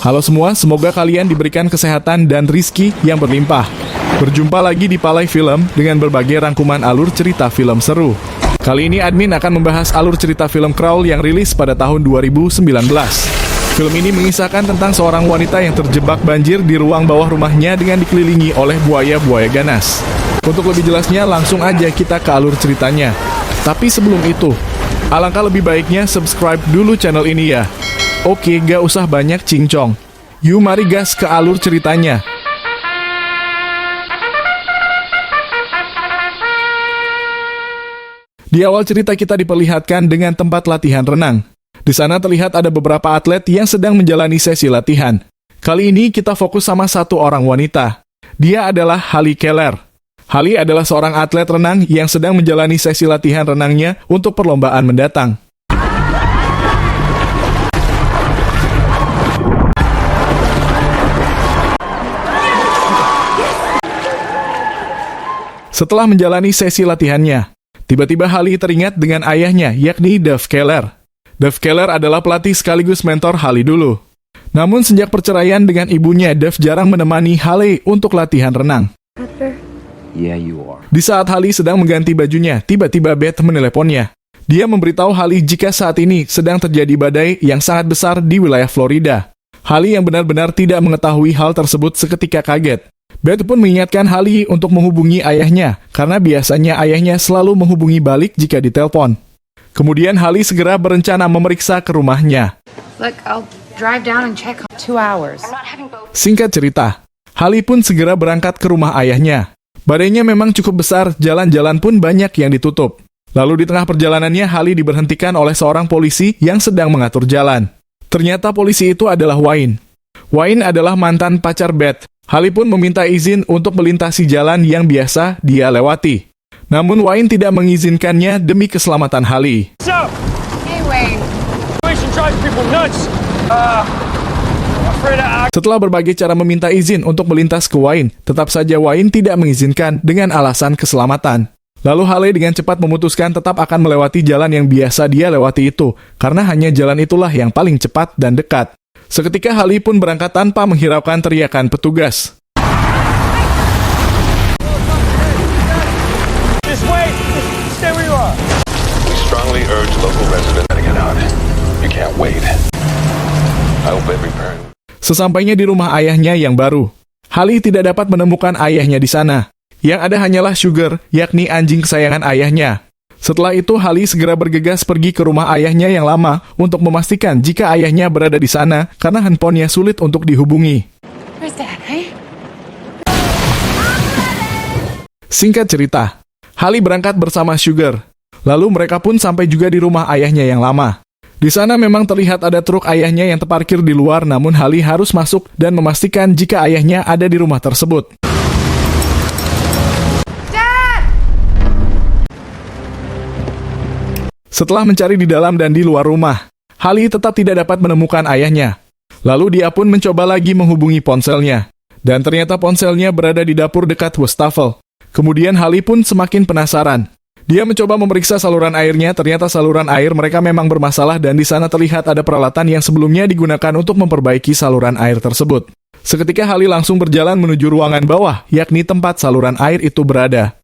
Halo semua, semoga kalian diberikan kesehatan dan rizki yang berlimpah. Berjumpa lagi di Palai Film dengan berbagai rangkuman alur cerita film seru. Kali ini admin akan membahas alur cerita film Crawl yang rilis pada tahun 2019. Film ini mengisahkan tentang seorang wanita yang terjebak banjir di ruang bawah rumahnya dengan dikelilingi oleh buaya-buaya ganas. Untuk lebih jelasnya, langsung aja kita ke alur ceritanya. Tapi sebelum itu, alangkah lebih baiknya subscribe dulu channel ini ya. Oke, gak usah banyak cincong. Yuk mari gas ke alur ceritanya. Di awal cerita kita diperlihatkan dengan tempat latihan renang. Di sana terlihat ada beberapa atlet yang sedang menjalani sesi latihan. Kali ini kita fokus sama satu orang wanita. Dia adalah Hallie Keller. Hallie adalah seorang atlet renang yang sedang menjalani sesi latihan renangnya untuk perlombaan mendatang. Setelah menjalani sesi latihannya, tiba-tiba Hallie teringat dengan ayahnya, yakni Dave Keller. Dave Keller adalah pelatih sekaligus mentor Hallie dulu. Namun sejak perceraian dengan ibunya, Dave jarang menemani Hallie untuk latihan renang. Di saat Hallie sedang mengganti bajunya, tiba-tiba Beth meneleponnya. Dia memberitahu Hallie jika saat ini sedang terjadi badai yang sangat besar di wilayah Florida. Hallie yang benar-benar tidak mengetahui hal tersebut seketika kaget. Beth pun mengingatkan Hallie untuk menghubungi ayahnya, karena biasanya ayahnya selalu menghubungi balik jika ditelepon. Kemudian Hallie segera berencana memeriksa ke rumahnya. Singkat cerita, Hallie pun segera berangkat ke rumah ayahnya. Badainya memang cukup besar, jalan-jalan pun banyak yang ditutup. Lalu di tengah perjalanannya, Hallie diberhentikan oleh seorang polisi yang sedang mengatur jalan. Ternyata polisi itu adalah Wayne. Wayne adalah mantan pacar Beth. Hallie pun meminta izin untuk melintasi jalan yang biasa dia lewati. Namun Wayne tidak mengizinkannya demi keselamatan Hallie. Setelah berbagai cara meminta izin untuk melintas ke Wayne, tetap saja Wayne tidak mengizinkan dengan alasan keselamatan. Lalu Hallie dengan cepat memutuskan tetap akan melewati jalan yang biasa dia lewati itu, karena hanya jalan itulah yang paling cepat dan dekat. Seketika Hallie pun berangkat tanpa menghiraukan teriakan petugas. Sesampainya di rumah ayahnya yang baru, Hallie tidak dapat menemukan ayahnya di sana. Yang ada hanyalah Sugar, yakni anjing kesayangan ayahnya. Setelah itu, Hallie segera bergegas pergi ke rumah ayahnya yang lama untuk memastikan jika ayahnya berada di sana karena handphonenya sulit untuk dihubungi. Singkat cerita, Hallie berangkat bersama Sugar. Lalu mereka pun sampai juga di rumah ayahnya yang lama. Di sana memang terlihat ada truk ayahnya yang terparkir di luar, namun Hallie harus masuk dan memastikan jika ayahnya ada di rumah tersebut. Setelah mencari di dalam dan di luar rumah, Hallie tetap tidak dapat menemukan ayahnya. Lalu dia pun mencoba lagi menghubungi ponselnya. Dan ternyata ponselnya berada di dapur dekat wastafel. Kemudian Hallie pun semakin penasaran. Dia mencoba memeriksa saluran airnya, ternyata saluran air mereka memang bermasalah dan di sana terlihat ada peralatan yang sebelumnya digunakan untuk memperbaiki saluran air tersebut. Seketika Hallie langsung berjalan menuju ruangan bawah, yakni tempat saluran air itu berada.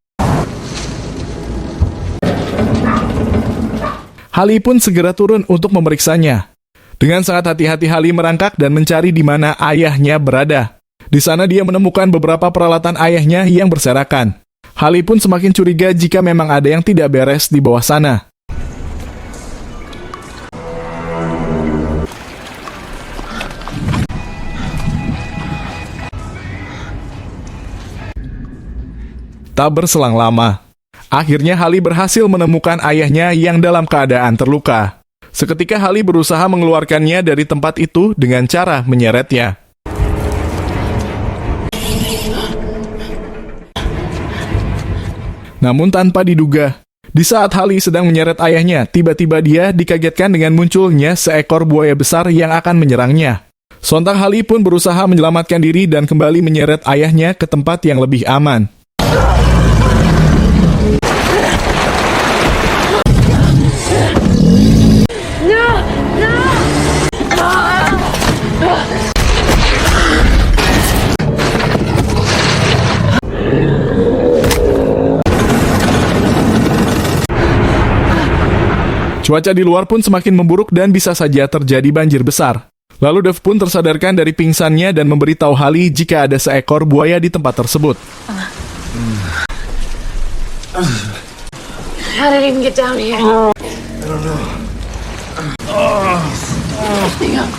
Hallie pun segera turun untuk memeriksanya. Dengan sangat hati-hati Hallie merangkak dan mencari di mana ayahnya berada. Di sana dia menemukan beberapa peralatan ayahnya yang berserakan. Hallie pun semakin curiga jika memang ada yang tidak beres di bawah sana. Tak berselang lama, akhirnya Hallie berhasil menemukan ayahnya yang dalam keadaan terluka. Seketika Hallie berusaha mengeluarkannya dari tempat itu dengan cara menyeretnya. Namun tanpa diduga, di saat Hallie sedang menyeret ayahnya, tiba-tiba dia dikagetkan dengan munculnya seekor buaya besar yang akan menyerangnya. Sontak Hallie pun berusaha menyelamatkan diri dan kembali menyeret ayahnya ke tempat yang lebih aman. Cuaca di luar pun semakin memburuk dan bisa saja terjadi banjir besar. Lalu Dev pun tersadarkan dari pingsannya dan memberitahu Hallie jika ada seekor buaya di tempat tersebut. How did it even get down here? I don't know. Hang on.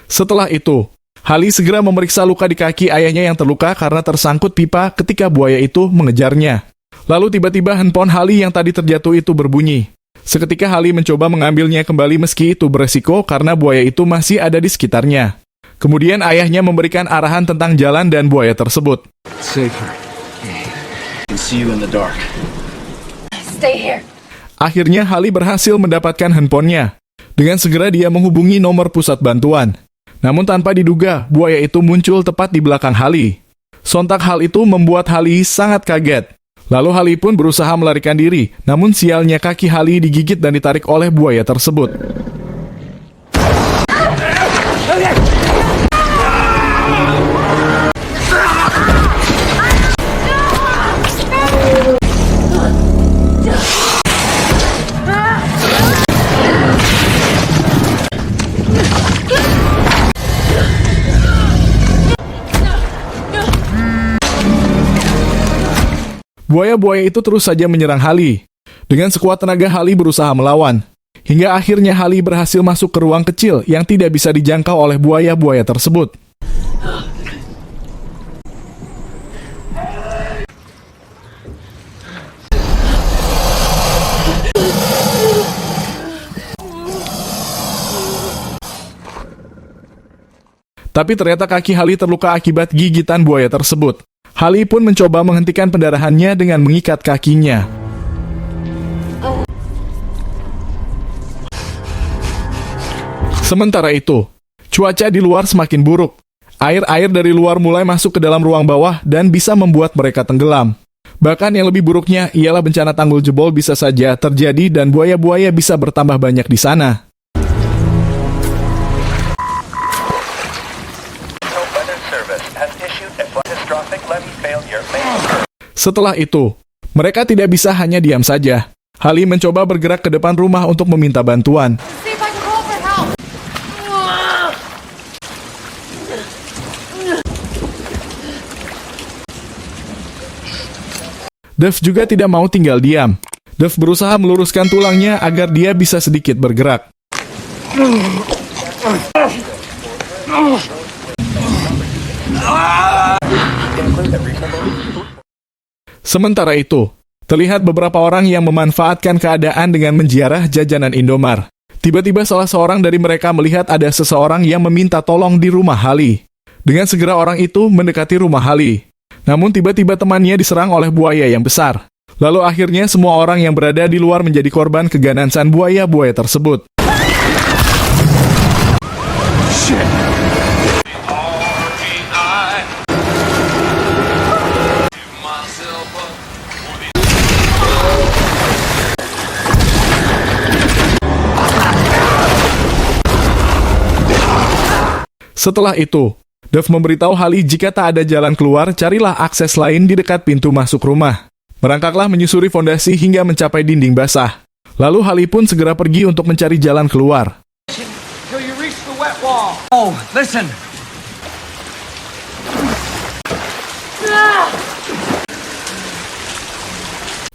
Setelah itu, Hallie segera memeriksa luka di kaki ayahnya yang terluka karena tersangkut pipa ketika buaya itu mengejarnya. Lalu tiba-tiba handphone Hallie yang tadi terjatuh itu berbunyi. Seketika Hallie mencoba mengambilnya kembali meski itu beresiko karena buaya itu masih ada di sekitarnya. Kemudian ayahnya memberikan arahan tentang jalan dan buaya tersebut. Safe here. I can see you in the dark. Stay here. Akhirnya Hallie berhasil mendapatkan handphonenya. Dengan segera dia menghubungi nomor pusat bantuan. Namun tanpa diduga, buaya itu muncul tepat di belakang Hallie. Sontak hal itu membuat Hallie sangat kaget. Lalu Hallie pun berusaha melarikan diri, namun sialnya kaki Hallie digigit dan ditarik oleh buaya tersebut. Buaya-buaya itu terus saja menyerang Hallie. Dengan sekuat tenaga Hallie berusaha melawan. Hingga akhirnya Hallie berhasil masuk ke ruang kecil yang tidak bisa dijangkau oleh buaya-buaya tersebut. Tapi ternyata kaki Hallie terluka akibat gigitan buaya tersebut. Hallie pun mencoba menghentikan pendarahannya dengan mengikat kakinya. Sementara itu, cuaca di luar semakin buruk. Air-air dari luar mulai masuk ke dalam ruang bawah dan bisa membuat mereka tenggelam. Bahkan yang lebih buruknya ialah bencana tanggul jebol bisa saja terjadi dan buaya-buaya bisa bertambah banyak di sana. Setelah itu, mereka tidak bisa hanya diam saja. Hallie mencoba bergerak ke depan rumah untuk meminta bantuan. See if I can call for help. Dev juga tidak mau tinggal diam. Dev berusaha meluruskan tulangnya agar dia bisa sedikit bergerak. Sementara itu, terlihat beberapa orang yang memanfaatkan keadaan dengan menziarah jajanan Indomart. Tiba-tiba salah seorang dari mereka melihat ada seseorang yang meminta tolong di rumah Hallie. Dengan segera orang itu mendekati rumah Hallie. Namun tiba-tiba temannya diserang oleh buaya yang besar. Lalu akhirnya semua orang yang berada di luar menjadi korban keganansan buaya-buaya tersebut. Setelah itu, Dev memberitahu Hallie jika tak ada jalan keluar, carilah akses lain di dekat pintu masuk rumah. Merangkaklah menyusuri fondasi hingga mencapai dinding basah. Lalu Hallie pun segera pergi untuk mencari jalan keluar. Till you reach the wet wall. Oh, listen.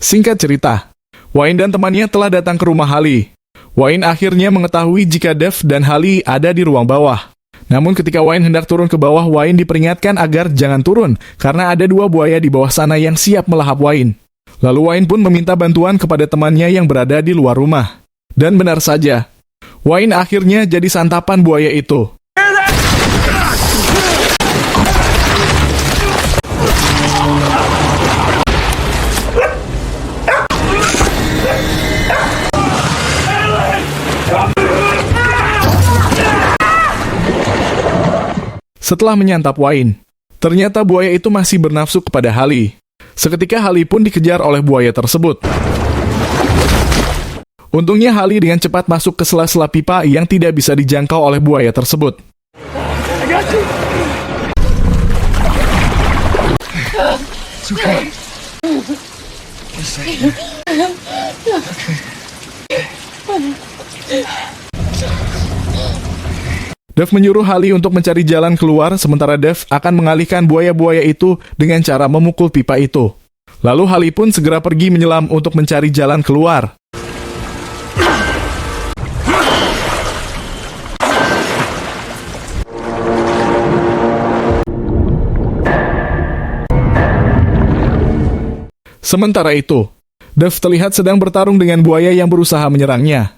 Singkat cerita, Wayne dan temannya telah datang ke rumah Hallie. Wayne akhirnya mengetahui jika Dev dan Hallie ada di ruang bawah. Namun ketika Wayne hendak turun ke bawah, Wayne diperingatkan agar jangan turun karena ada dua buaya di bawah sana yang siap melahap Wayne. Lalu Wayne pun meminta bantuan kepada temannya yang berada di luar rumah. Dan benar saja, Wayne akhirnya jadi santapan buaya itu. Setelah menyantap Wayne, ternyata buaya itu masih bernafsu kepada Hallie. Seketika Hallie pun dikejar oleh buaya tersebut. Untungnya Hallie dengan cepat masuk ke sela-sela pipa yang tidak bisa dijangkau oleh buaya tersebut. It's okay. Just a second. Dev menyuruh Hallie untuk mencari jalan keluar, sementara Dev akan mengalihkan buaya-buaya itu dengan cara memukul pipa itu. Lalu Hallie pun segera pergi menyelam untuk mencari jalan keluar. Sementara itu, Dev terlihat sedang bertarung dengan buaya yang berusaha menyerangnya.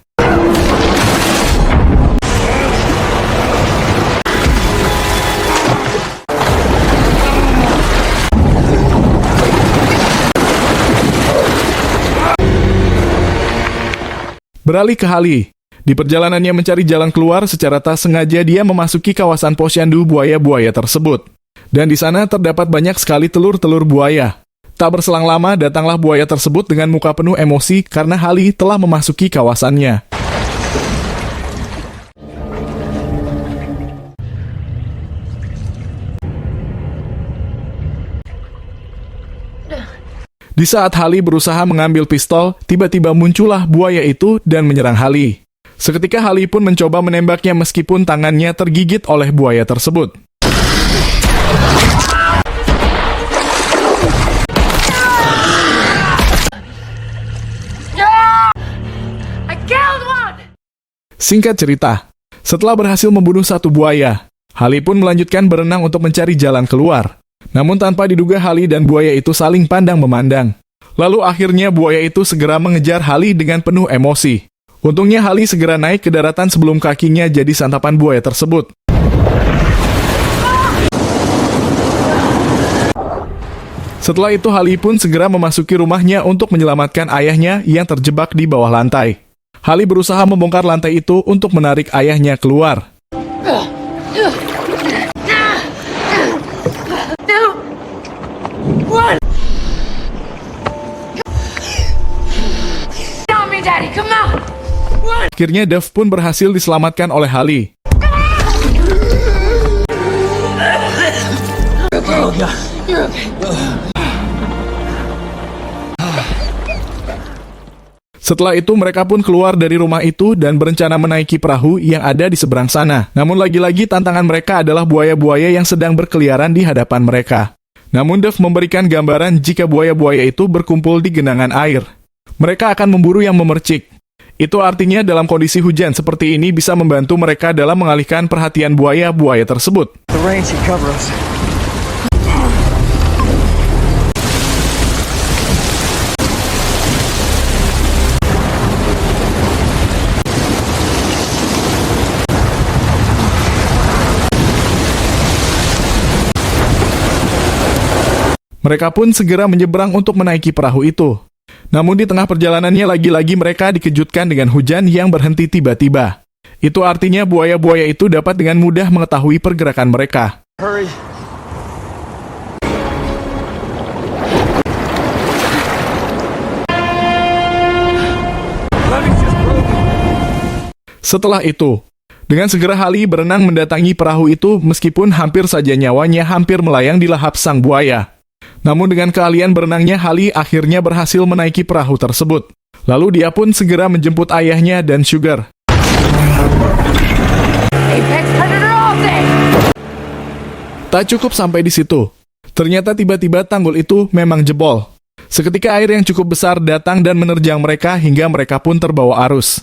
Beralih ke Hallie. Di perjalanannya mencari jalan keluar, secara tak sengaja dia memasuki kawasan posyandu buaya-buaya tersebut. Dan di sana terdapat banyak sekali telur-telur buaya. Tak berselang lama, datanglah buaya tersebut dengan muka penuh emosi karena Hallie telah memasuki kawasannya. Di saat Hallie berusaha mengambil pistol, tiba-tiba muncullah buaya itu dan menyerang Hallie. Seketika Hallie pun mencoba menembaknya meskipun tangannya tergigit oleh buaya tersebut. I killed one! Singkat cerita, setelah berhasil membunuh satu buaya, Hallie pun melanjutkan berenang untuk mencari jalan keluar. Namun tanpa diduga Hallie dan buaya itu saling pandang memandang. Lalu akhirnya buaya itu segera mengejar Hallie dengan penuh emosi. Untungnya Hallie segera naik ke daratan sebelum kakinya jadi santapan buaya tersebut. Setelah itu Hallie pun segera memasuki rumahnya untuk menyelamatkan ayahnya yang terjebak di bawah lantai. Hallie berusaha membongkar lantai itu untuk menarik ayahnya keluar. Daddy, come on! Akhirnya Dev pun berhasil diselamatkan oleh Hallie. You're okay. Setelah itu mereka pun keluar dari rumah itu dan berencana menaiki perahu yang ada di seberang sana. Namun lagi-lagi tantangan mereka adalah buaya-buaya yang sedang berkeliaran di hadapan mereka. Namun Dev memberikan gambaran jika buaya-buaya itu berkumpul di genangan air. Mereka akan memburu yang memercik. Itu artinya dalam kondisi hujan seperti ini bisa membantu mereka dalam mengalihkan perhatian buaya-buaya tersebut. The rain should cover us. Mereka pun segera menyeberang untuk menaiki perahu itu. Namun di tengah perjalanannya lagi-lagi mereka dikejutkan dengan hujan yang berhenti tiba-tiba. Itu artinya buaya-buaya itu dapat dengan mudah mengetahui pergerakan mereka. Hurry. Setelah itu, dengan segera Hallie berenang mendatangi perahu itu meskipun hampir saja nyawanya hampir melayang di lahap sang buaya. Namun dengan keahlian berenangnya, Hallie akhirnya berhasil menaiki perahu tersebut. Lalu dia pun segera menjemput ayahnya dan Sugar. Apex predator all day! Tak cukup sampai di situ. Ternyata tiba-tiba tanggul itu memang jebol. Seketika air yang cukup besar datang dan menerjang mereka hingga mereka pun terbawa arus.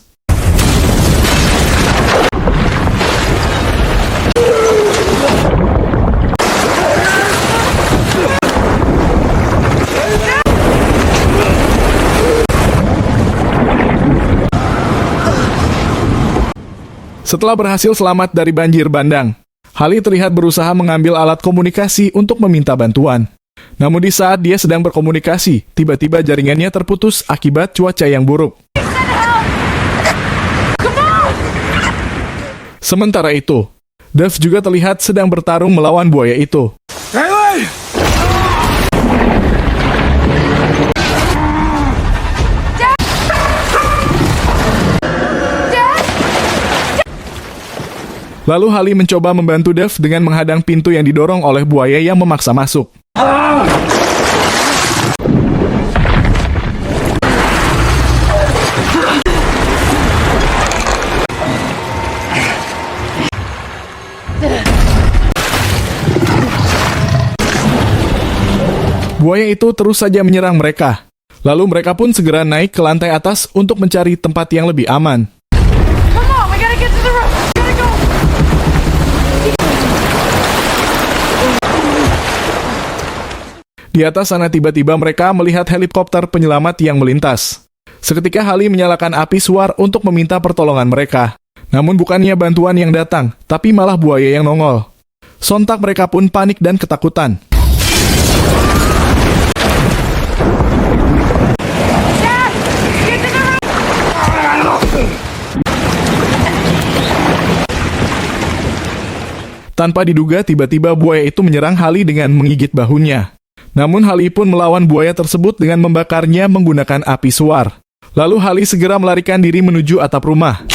Setelah berhasil selamat dari banjir bandang, Hallie terlihat berusaha mengambil alat komunikasi untuk meminta bantuan. Namun di saat dia sedang berkomunikasi, tiba-tiba jaringannya terputus akibat cuaca yang buruk. Sementara itu, Dev juga terlihat sedang bertarung melawan buaya itu. Haley! Lalu Hallie mencoba membantu Dev dengan menghadang pintu yang didorong oleh buaya yang memaksa masuk. Buaya itu terus saja menyerang mereka. Lalu mereka pun segera naik ke lantai atas untuk mencari tempat yang lebih aman. Come on, we gotta get to the roof. Gotta go. Di atas sana tiba-tiba mereka melihat helikopter penyelamat yang melintas. Seketika Hali menyalakan api suar untuk meminta pertolongan mereka. Namun bukannya bantuan yang datang, tapi malah buaya yang nongol. Sontak mereka pun panik dan ketakutan. Dad, get to the roof. Tanpa diduga, tiba-tiba buaya itu menyerang Hali dengan menggigit bahunya. Namun Hali pun melawan buaya tersebut dengan membakarnya menggunakan api suar. Lalu Hali segera melarikan diri menuju atap rumah.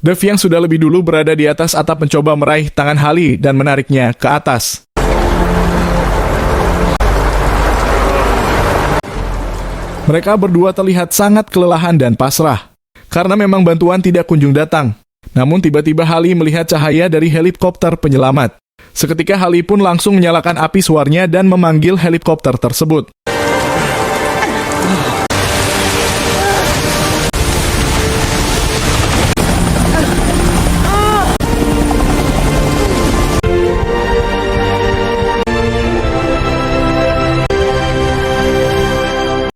Dev yang sudah lebih dulu berada di atas atap mencoba meraih tangan Hali dan menariknya ke atas. Mereka berdua terlihat sangat kelelahan dan pasrah, karena memang bantuan tidak kunjung datang. Namun tiba-tiba Hali melihat cahaya dari helikopter penyelamat. Seketika Hali pun langsung menyalakan api suarnya dan memanggil helikopter tersebut.